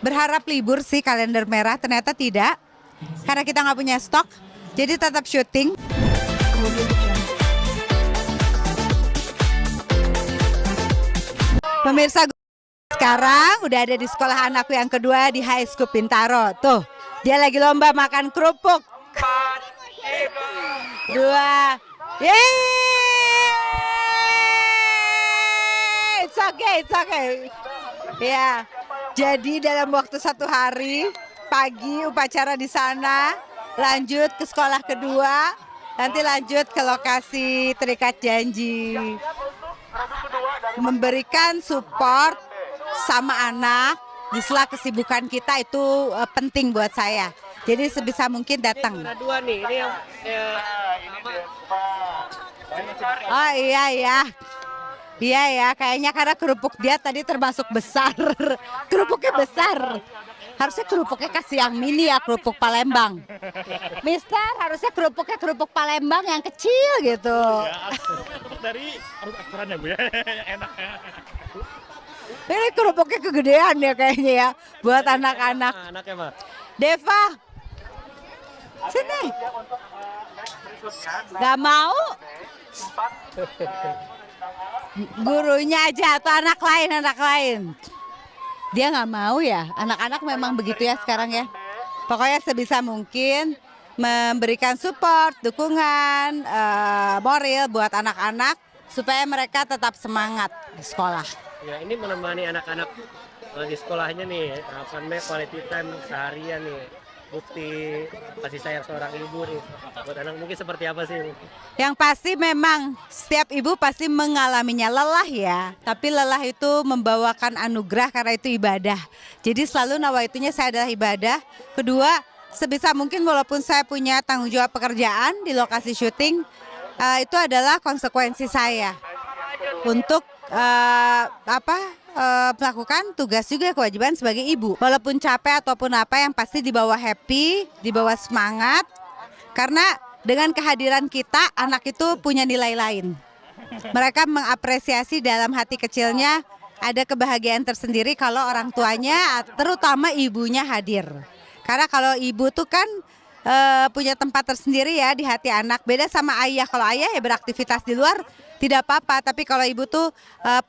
Berharap libur sih kalender merah, ternyata tidak. Karena kita nggak punya stok, jadi tetap syuting. Pemirsa, sekarang udah ada di sekolah anakku yang kedua di High School Bintaro. Tuh, dia lagi lomba makan kerupuk. Dua, yeay! It's okay, it's okay. Ya, jadi dalam waktu 1 hari, pagi upacara di sana, lanjut ke sekolah kedua, nanti lanjut ke lokasi terikat janji. Memberikan support sama anak di sela kesibukan kita itu penting buat saya. Jadi sebisa mungkin datang. Ada dua nih, ini yang Oh iya ya. Iya ya, kayaknya karena kerupuk dia tadi termasuk besar. Kerupuknya besar. Harusnya kerupuknya kasih yang mini ya, kerupuk Palembang. Mister, harusnya kerupuknya kerupuk Palembang yang kecil gitu. Ya, kerupuk dari harus aksaran ya Bu ya, enak ya. Ini kerupuknya kegedean ya kayaknya ya, buat anak-anak. anaknya Pak. Deva, sini. Gak mau? Gurunya aja atau anak lain. Dia nggak mau ya. Anak-anak memang begitu ya sekarang ya. Pokoknya sebisa mungkin memberikan support, dukungan, moral buat anak-anak supaya mereka tetap semangat di sekolah. Ya ini menemani anak-anak di sekolahnya nih, apa namanya quality time seharian nih. Bukti kasih sayang seorang ibu nih. Buat anak mungkin seperti apa sih? Yang pasti memang setiap ibu pasti mengalaminya lelah ya. Tapi lelah itu membawakan anugerah karena itu ibadah. Jadi selalu nawaitunya saya adalah ibadah. Kedua, sebisa mungkin walaupun saya punya tanggung jawab pekerjaan di lokasi syuting, itu adalah konsekuensi saya untuk melakukan tugas juga kewajiban sebagai ibu. Walaupun capek ataupun apa, yang pasti dibawa happy, dibawa semangat. Karena dengan kehadiran kita, anak itu punya nilai lain. Mereka mengapresiasi dalam hati kecilnya, ada kebahagiaan tersendiri kalau orang tuanya, terutama ibunya hadir. Karena kalau ibu tuh kan punya tempat tersendiri ya di hati anak. Beda sama ayah. Kalau ayah ya beraktivitas di luar tidak apa-apa. Tapi kalau ibu tuh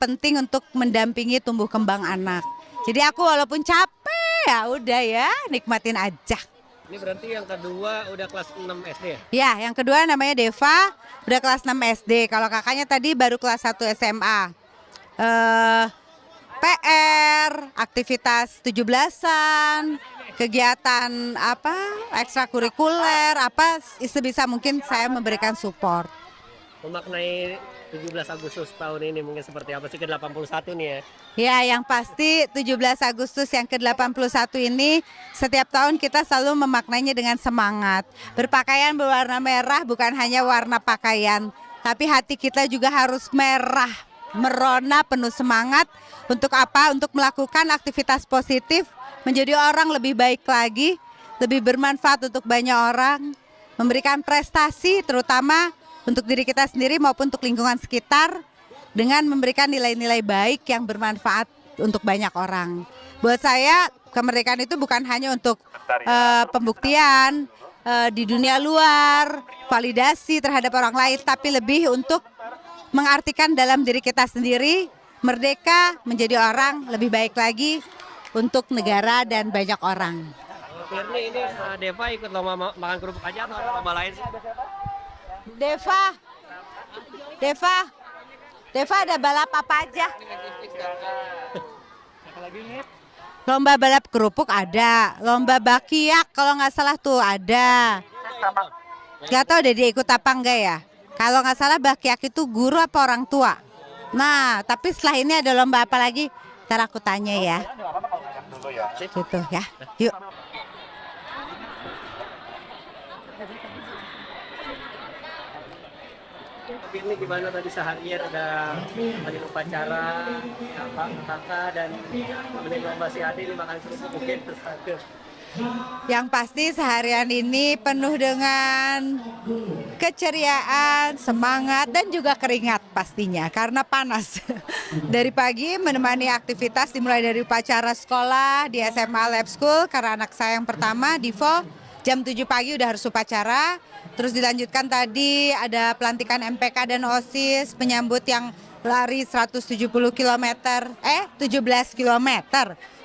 penting untuk mendampingi tumbuh kembang anak. Jadi aku walaupun capek ya udah ya nikmatin aja. Ini berarti yang kedua udah kelas 6 SD ya? Ya, yang kedua namanya Deva, udah kelas 6 SD. Kalau kakaknya tadi baru kelas 1 SMA. PR, aktivitas 17-an, kegiatan apa, ekstrakurikuler, apa sebisa mungkin saya memberikan support. Memaknai 17 Agustus tahun ini mungkin seperti apa sih ke-81 nih ya? Ya, yang pasti 17 Agustus yang ke-81 ini setiap tahun kita selalu memaknainya dengan semangat. Berpakaian berwarna merah bukan hanya warna pakaian, tapi hati kita juga harus merah, merona, penuh semangat. Untuk apa? Untuk melakukan aktivitas positif, menjadi orang lebih baik lagi, lebih bermanfaat untuk banyak orang, memberikan prestasi terutama untuk diri kita sendiri maupun untuk lingkungan sekitar, dengan memberikan nilai-nilai baik yang bermanfaat untuk banyak orang. Buat saya kemerdekaan itu bukan hanya untuk pembuktian di dunia luar, validasi terhadap orang lain, tapi lebih untuk mengartikan dalam diri kita sendiri, merdeka menjadi orang lebih baik lagi untuk negara dan banyak orang. Firly, ini Deva ikut lomba makan kerupuk aja atau ada lomba lain sih? Deva ada balap apa aja? Lomba balap kerupuk ada, lomba bakiak kalau nggak salah tuh ada. Nggak tahu deh dia ikut apa enggak ya. Kalau nggak salah bakiak itu guru apa orang tua. Nah, tapi setelah ini ada lomba apa lagi? Ntar aku tanya ya. Gitu ya. Yuk. Ini gimana tadi seharian ada tadi upacara kakak dan menikmati lomba si Ade ini makan kerupuk mungkin terus Yang pasti seharian ini penuh dengan keceriaan, semangat, dan juga keringat pastinya karena panas. Dari pagi menemani aktivitas dimulai dari upacara sekolah di SMA Lab School karena anak saya yang pertama, Divo, jam 7 pagi udah harus upacara. Terus dilanjutkan tadi ada pelantikan MPK dan OSIS, penyambut yang lari 170 km, 17 km,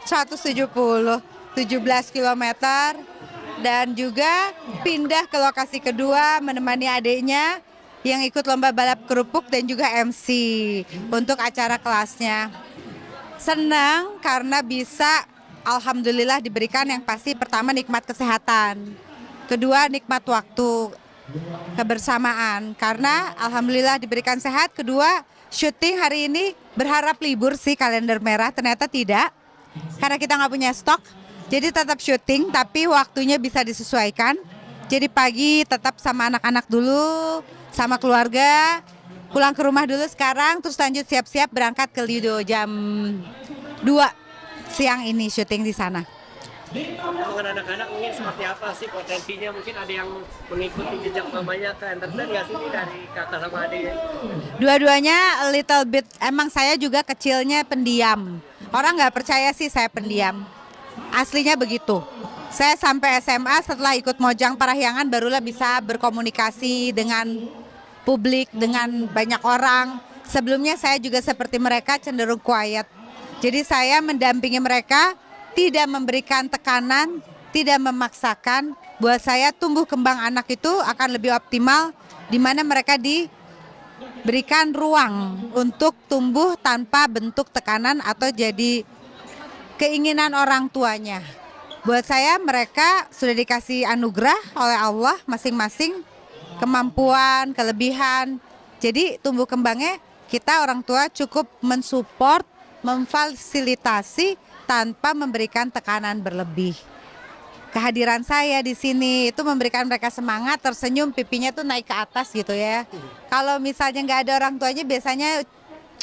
170, 17 km. Dan juga pindah ke lokasi kedua menemani adiknya yang ikut lomba balap kerupuk dan juga MC untuk acara kelasnya. Senang karena bisa alhamdulillah diberikan yang pasti pertama nikmat kesehatan. Kedua nikmat waktu kebersamaan karena alhamdulillah diberikan sehat. Kedua syuting hari ini berharap libur sih kalender merah, ternyata tidak karena kita nggak punya stok. Jadi tetap syuting tapi waktunya bisa disesuaikan. Jadi pagi tetap sama anak-anak dulu, sama keluarga, pulang ke rumah dulu sekarang, terus lanjut siap-siap berangkat ke Lido jam 2 siang ini syuting di sana. Dengan anak-anak mungkin seperti apa sih potensinya? Mungkin ada yang mengikuti jejak mamanya ke entertain nggak sih dari kakak sama adik? Dua-duanya a little bit, emang saya juga kecilnya pendiam. Orang nggak percaya sih saya pendiam. Aslinya begitu. Saya sampai SMA setelah ikut Mojang Parahyangan barulah bisa berkomunikasi dengan publik, dengan banyak orang. Sebelumnya saya juga seperti mereka cenderung quiet. Jadi saya mendampingi mereka, tidak memberikan tekanan, tidak memaksakan. Buat saya tumbuh kembang anak itu akan lebih optimal di mana mereka diberikan ruang untuk tumbuh tanpa bentuk tekanan atau jadi keinginan orang tuanya. Buat saya mereka sudah dikasih anugerah oleh Allah masing-masing, kemampuan, kelebihan. Jadi tumbuh kembangnya kita orang tua cukup mensupport, memfasilitasi tanpa memberikan tekanan berlebih. Kehadiran saya di sini itu memberikan mereka semangat, tersenyum, pipinya tuh naik ke atas gitu ya. Kalau misalnya nggak ada orang tuanya biasanya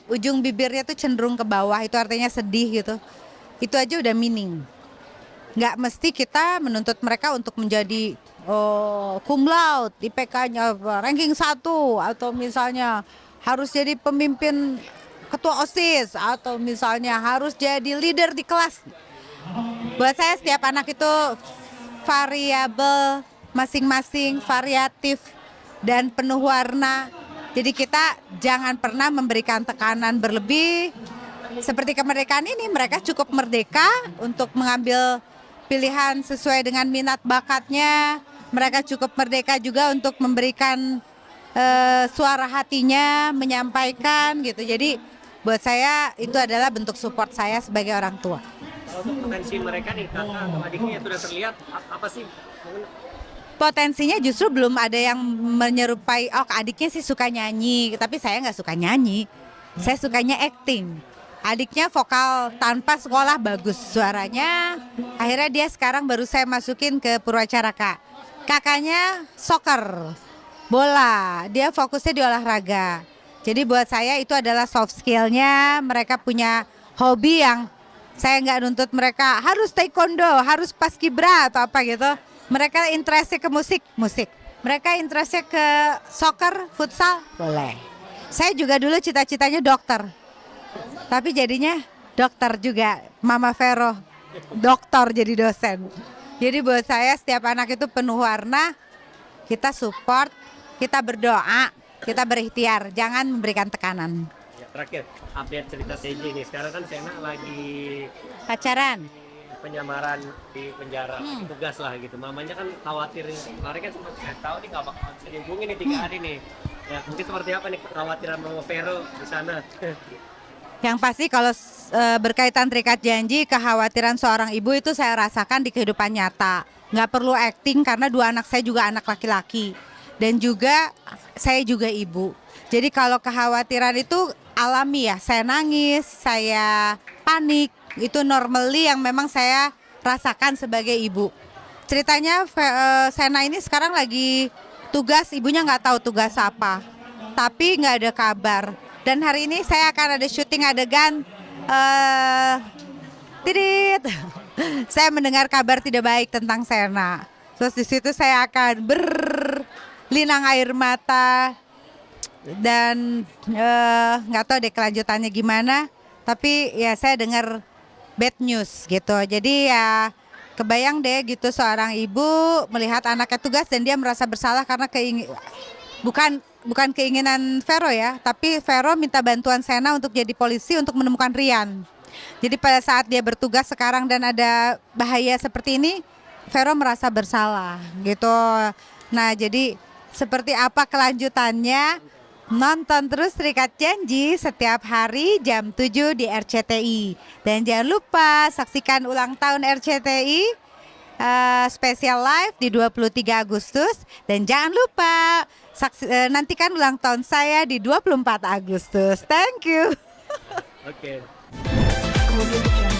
ujung bibirnya tuh cenderung ke bawah, itu artinya sedih gitu. Itu aja udah meaning. Nggak mesti kita menuntut mereka untuk menjadi cum laude, IPK-nya ranking 1, atau misalnya harus jadi pemimpin ketua OSIS, atau misalnya harus jadi leader di kelas. Buat saya setiap anak itu variabel, masing-masing variatif dan penuh warna. Jadi kita jangan pernah memberikan tekanan berlebih. Seperti kemerdekaan ini mereka cukup merdeka untuk mengambil pilihan sesuai dengan minat bakatnya. Mereka cukup merdeka juga untuk memberikan suara hatinya, menyampaikan gitu. Jadi buat saya itu adalah bentuk support saya sebagai orang tua. Untuk potensi mereka nih kakak atau adiknya sudah terlihat apa sih? Potensinya justru belum ada yang menyerupai. Oh, adiknya sih suka nyanyi, tapi saya nggak suka nyanyi. Saya sukanya acting. Adiknya vokal tanpa sekolah bagus suaranya. Akhirnya dia sekarang baru saya masukin ke Purwacaraka. Kakaknya soccer, bola. Dia fokusnya di olahraga. Jadi buat saya itu adalah soft skillnya. Mereka punya hobi yang saya nggak nuntut mereka harus taekwondo, harus paskibra atau apa gitu. Mereka interestnya ke musik. Mereka interestnya ke soccer, futsal, boleh. Saya juga dulu cita-citanya dokter. Tapi jadinya dokter juga, Mama Vero, dokter jadi dosen. Jadi buat saya setiap anak itu penuh warna, kita support, kita berdoa, kita berikhtiar, jangan memberikan tekanan. Ya, terakhir, update cerita TJ ini. Sekarang kan Sena lagi Pacaran. penyamaran di penjara, tugas lah gitu. Mamanya kan khawatir, kemarin kan sempat tahu nih nggak bakal bisa dihubungin nih 3 hari nih. Ya, mungkin seperti apa nih kekhawatiran Mama Vero di sana? Yang pasti kalau berkaitan terikat janji, kekhawatiran seorang ibu itu saya rasakan di kehidupan nyata. Nggak perlu acting karena 2 anak saya juga anak laki-laki. Dan juga saya juga ibu. Jadi kalau kekhawatiran itu alami ya, saya nangis, saya panik. Itu normally yang memang saya rasakan sebagai ibu. Ceritanya Sena ini sekarang lagi tugas, ibunya nggak tahu tugas apa. Tapi nggak ada kabar. Dan hari ini saya akan ada syuting adegan tidit. Saya mendengar kabar tidak baik tentang Sena. Terus di situ saya akan berlinang air mata dan nggak tahu deh kelanjutannya gimana. Tapi ya saya dengar bad news gitu. Jadi ya kebayang deh gitu seorang ibu melihat anaknya tugas dan dia merasa bersalah karena bukan keinginan Vero ya, tapi Vero minta bantuan Sena untuk jadi polisi untuk menemukan Rian. Jadi pada saat dia bertugas sekarang dan ada bahaya seperti ini, Vero merasa bersalah gitu. Nah jadi seperti apa kelanjutannya? Nonton terus Terikat Janji setiap hari jam 7 di RCTI. Dan jangan lupa saksikan ulang tahun RCTI spesial live di 23 Agustus. Dan jangan lupa nantikan ulang tahun saya di 24 Agustus. Thank you. Oke. Audio Jungle.